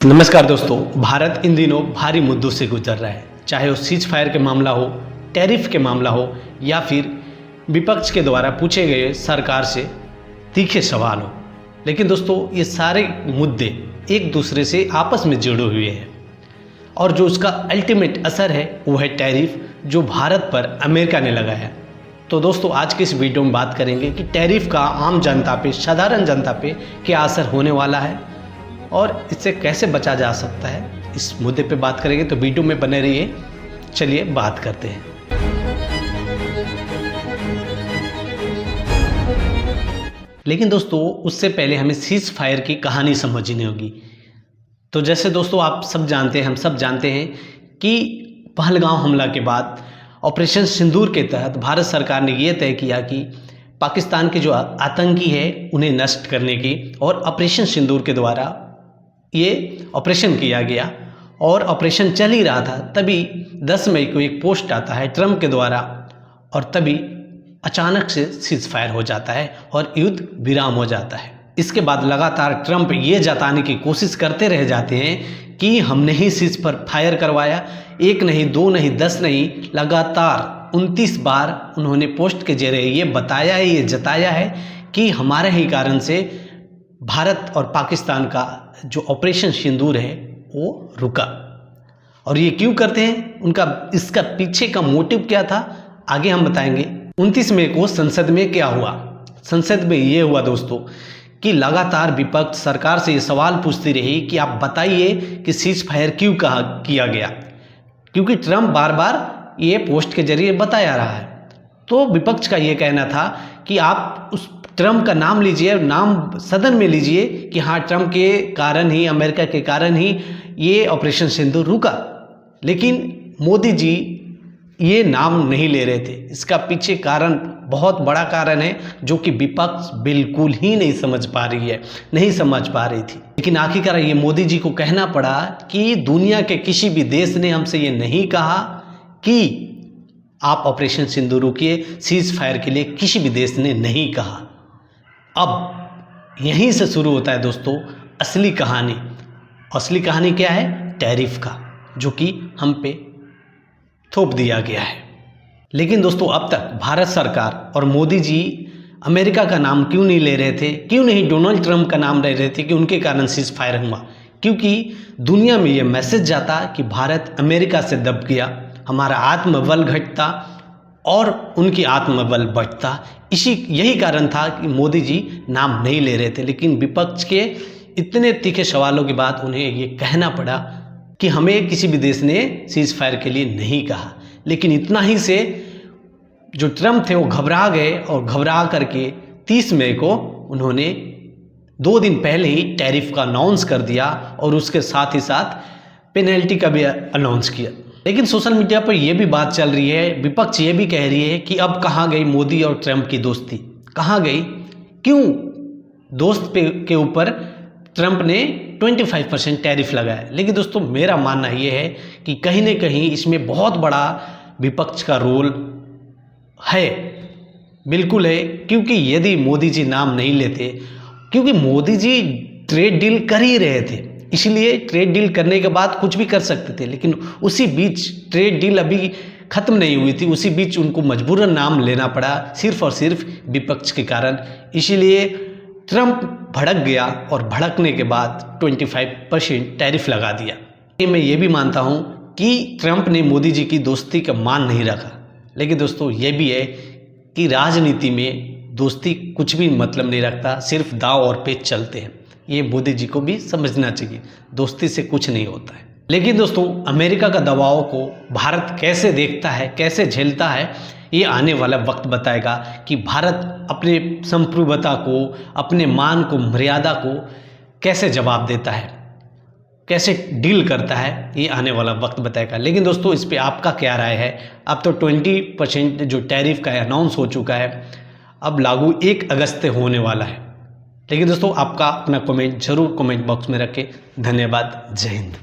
नमस्कार दोस्तों, भारत इन दिनों भारी मुद्दों से गुजर रहा है, चाहे वो सीज फायर के मामला हो, टैरिफ के मामला हो या फिर विपक्ष के द्वारा पूछे गए सरकार से तीखे सवाल हो। लेकिन दोस्तों, ये सारे मुद्दे एक दूसरे से आपस में जुड़े हुए हैं और जो उसका अल्टीमेट असर है वो है टैरिफ, जो भारत पर अमेरिका ने लगाया। तो दोस्तों, आज के इस वीडियो में बात करेंगे कि टैरिफ का आम जनता पे, साधारण जनता पे क्या असर होने वाला है और इससे कैसे बचा जा सकता है। इस मुद्दे पे बात करेंगे, तो वीडियो में बने रहिए। चलिए बात करते हैं। लेकिन दोस्तों, उससे पहले हमें सीज फायर की कहानी समझनी होगी। तो जैसे दोस्तों आप सब जानते हैं, हम सब जानते हैं कि पहलगाम हमला के बाद ऑपरेशन सिंदूर के तहत भारत सरकार ने यह तय किया कि पाकिस्तान के जो आतंकी है उन्हें नष्ट करने की, और ऑपरेशन सिंदूर के द्वारा ये ऑपरेशन किया गया और ऑपरेशन चल ही रहा था। तभी 10 मई को एक पोस्ट आता है ट्रंप के द्वारा और तभी अचानक से सीज फायर हो जाता है और युद्ध विराम हो जाता है। इसके बाद लगातार ट्रंप ये जताने की कोशिश करते रह जाते हैं कि हमने ही सीज पर फायर करवाया। एक नहीं, दो नहीं, 10 नहीं, लगातार 29 बार उन्होंने पोस्ट के जरिए ये बताया है, ये जताया है कि हमारे ही कारण से भारत और पाकिस्तान का जो ऑपरेशन सिंदूर है वो रुका। और ये क्यों करते हैं, उनका इसका पीछे का मोटिव क्या था, आगे हम बताएंगे। 29 मई को संसद में क्या हुआ। संसद में ये हुआ दोस्तों कि लगातार विपक्ष सरकार से ये सवाल पूछती रही कि आप बताइए कि सीज फायर क्यों किया गया, क्योंकि ट्रंप बार बार ये पोस्ट के जरिए बताया रहा है। तो विपक्ष का ये कहना था कि आप उस ट्रंप का नाम लीजिए, नाम सदन में लीजिए कि हाँ, ट्रंप के कारण ही, अमेरिका के कारण ही ये ऑपरेशन सिंदूर रुका। लेकिन मोदी जी ये नाम नहीं ले रहे थे। इसका पीछे कारण, बहुत बड़ा कारण है, जो कि विपक्ष बिल्कुल ही नहीं समझ पा रही है, नहीं समझ पा रही थी। लेकिन आखिरकार ये मोदी जी को कहना पड़ा कि दुनिया के किसी भी देश ने हमसे ये नहीं कहा कि आप ऑपरेशन सिंदूर रोकिए, सीज फायर के लिए किसी भी देश ने नहीं कहा। अब यहीं से शुरू होता है दोस्तों असली कहानी। असली कहानी क्या है? टैरिफ का, जो कि हम पे थोप दिया गया है। लेकिन दोस्तों, अब तक भारत सरकार और मोदी जी अमेरिका का नाम क्यों नहीं ले रहे थे, क्यों नहीं डोनाल्ड ट्रंप का नाम ले रहे थे कि उनके कारण सीज फायर हुआ? क्योंकि दुनिया में ये मैसेज जाता कि भारत अमेरिका से दब गया, हमारा आत्मबल घटता और उनकी आत्मबल बढ़ता। यही कारण था कि मोदी जी नाम नहीं ले रहे थे। लेकिन विपक्ष के इतने तीखे सवालों के बाद उन्हें ये कहना पड़ा कि हमें किसी भी देश ने सीज फायर के लिए नहीं कहा। लेकिन इतना ही से जो ट्रंप थे वो घबरा गए और घबरा करके 30 मई को उन्होंने 2 दिन पहले ही टैरिफ का अनाउंस कर दिया और उसके साथ ही साथ पेनल्टी का भी अनाउंस किया। लेकिन सोशल मीडिया पर यह भी बात चल रही है, विपक्ष ये भी कह रही है कि अब कहाँ गई मोदी और ट्रंप की दोस्ती, कहाँ गई? क्यों दोस्त के ऊपर ट्रंप ने 25% टैरिफ लगाया? लेकिन दोस्तों, मेरा मानना यह है कि कहीं न कहीं इसमें बहुत बड़ा विपक्ष का रोल है, बिल्कुल है। क्योंकि यदि मोदी जी नाम नहीं लेते, क्योंकि मोदी जी ट्रेड डील कर ही रहे थे, इसलिए ट्रेड डील करने के बाद कुछ भी कर सकते थे। लेकिन उसी बीच ट्रेड डील अभी ख़त्म नहीं हुई थी, उसी बीच उनको मजबूरन नाम लेना पड़ा, सिर्फ और सिर्फ विपक्ष के कारण। इसीलिए ट्रंप भड़क गया और भड़कने के बाद 25% टैरिफ लगा दिया। मैं ये भी मानता हूँ कि ट्रंप ने मोदी जी की दोस्ती का मान नहीं रखा। लेकिन दोस्तों, ये भी है कि राजनीति में दोस्ती कुछ भी मतलब नहीं रखता, सिर्फ दाव और पेच चलते हैं। ये मोदी जी को भी समझना चाहिए, दोस्ती से कुछ नहीं होता है। लेकिन दोस्तों, अमेरिका का दबाव को भारत कैसे देखता है, कैसे झेलता है, ये आने वाला वक्त बताएगा कि भारत अपने संप्रभुता को, अपने मान को, मर्यादा को कैसे जवाब देता है, कैसे डील करता है, ये आने वाला वक्त बताएगा। लेकिन दोस्तों, इस पर आपका क्या राय है? अब तो 20% जो टैरिफ का अनाउंस हो चुका है, अब लागू 1 अगस्त से होने वाला है। लेकिन दोस्तों, आपका अपना कमेंट जरूर कमेंट बॉक्स में रखें। धन्यवाद। जय हिंद।